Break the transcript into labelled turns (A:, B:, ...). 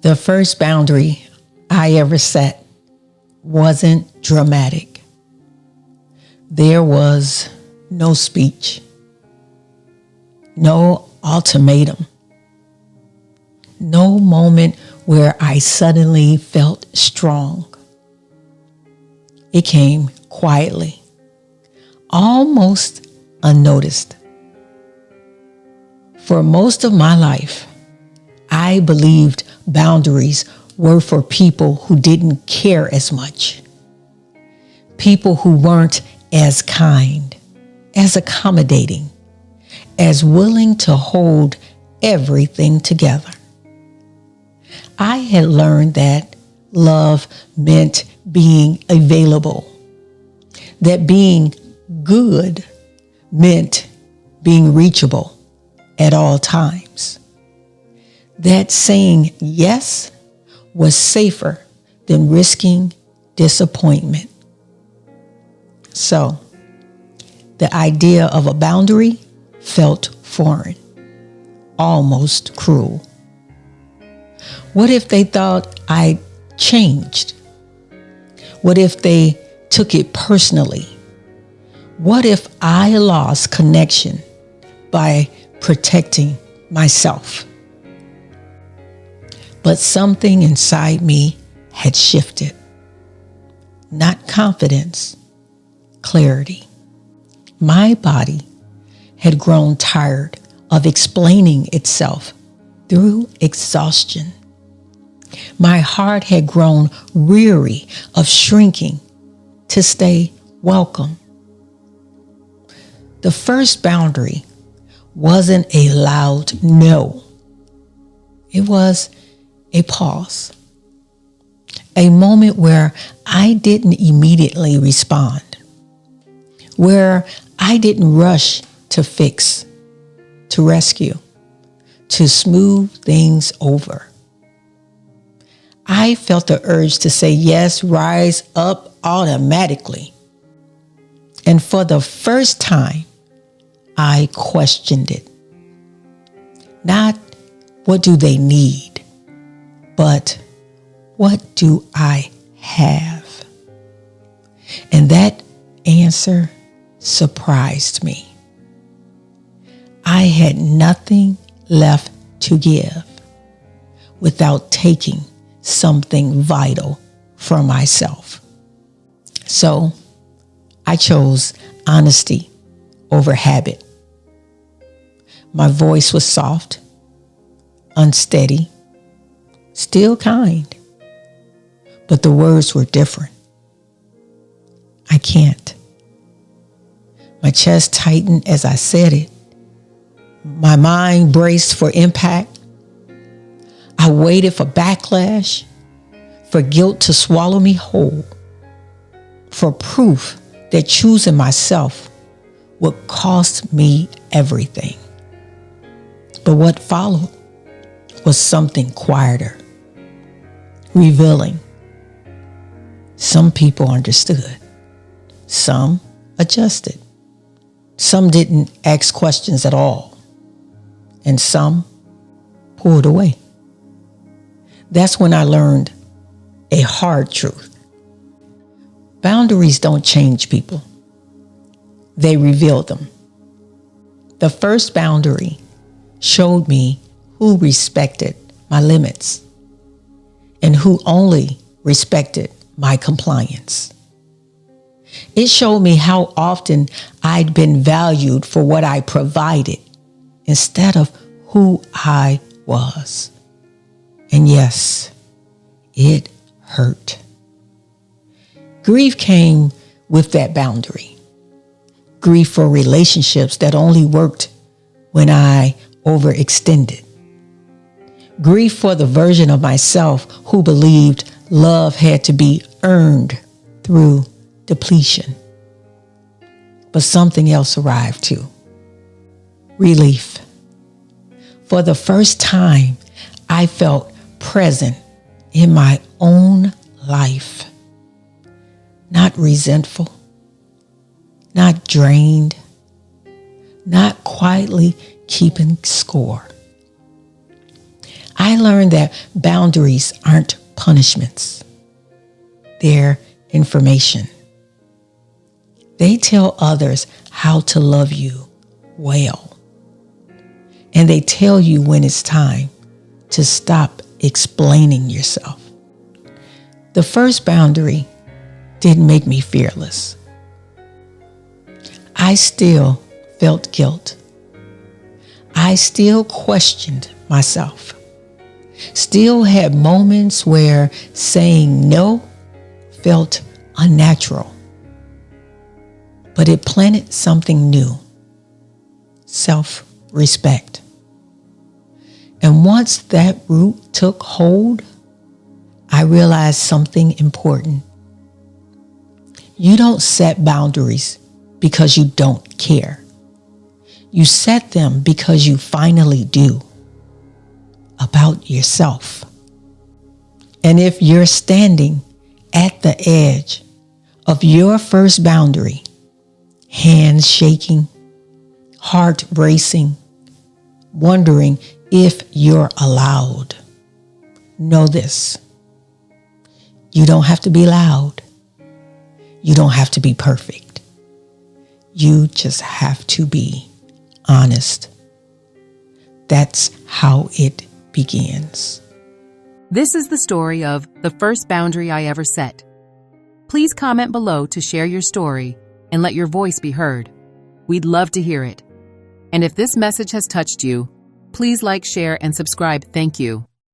A: The first boundary I ever set wasn't dramatic. There was no speech, no ultimatum, no moment where I suddenly felt strong. It came quietly, almost unnoticed. For most of my life, I believed boundaries were for people who didn't care as much, people who weren't as kind, as accommodating, as willing to hold everything together. I had learned that love meant being available, that being good meant being reachable at all times, that saying yes was safer than risking disappointment. So, the idea of a boundary felt foreign, almost cruel. What if they thought I changed? What if they took it personally? What if I lost connection by protecting myself? But something inside me had shifted. Not confidence, clarity. My body had grown tired of explaining itself through exhaustion. My heart had grown weary of shrinking to stay welcome. The first boundary wasn't a loud no. It was a pause, a moment where I didn't immediately respond, where I didn't rush to fix, to rescue, to smooth things over. I felt the urge to say yes, rise up automatically. And for the first time, I questioned it. Not what do they need, but what do I have? And that answer surprised me. I had nothing left to give without taking something vital for myself. So I chose honesty over habit. My voice was soft, unsteady, still kind, but the words were different. I can't. My chest tightened as I said it. My mind braced for impact. I waited for backlash, for guilt to swallow me whole, for proof that choosing myself would cost me everything. But what followed was something quieter, revealing. Some people understood. Some adjusted. Some didn't ask questions at all. And some pulled away. That's when I learned a hard truth. Boundaries don't change people. They reveal them. The first boundary showed me who respected my limits and who only respected my compliance. It showed me how often I'd been valued for what I provided instead of who I was. And yes, it hurt. Grief came with that boundary. Grief for relationships that only worked when I overextended. Grief for the version of myself who believed love had to be earned through depletion. But something else arrived too. Relief. For the first time, I felt present in my own life. Not resentful, not drained, not quietly keeping score. I learned that boundaries aren't punishments. They're information. They tell others how to love you well. And they tell you when it's time to stop explaining yourself. The first boundary didn't make me fearless. I still felt guilt. I still questioned myself. Still had moments where saying no felt unnatural. But it planted something new: self-respect. And once that root took hold, I realized something important. You don't set boundaries because you don't care. You set them because you finally do, about yourself. And if you're standing at the edge of your first boundary, hands shaking, heart racing, wondering if you're allowed, know this: you don't have to be loud. You don't have to be perfect. You just have to be honest. That's how it begins.
B: This is the story of The First Boundary I Ever Set. Please comment below to share your story and let your voice be heard. We'd love to hear it. And if this message has touched you, please like, share, and subscribe. Thank you.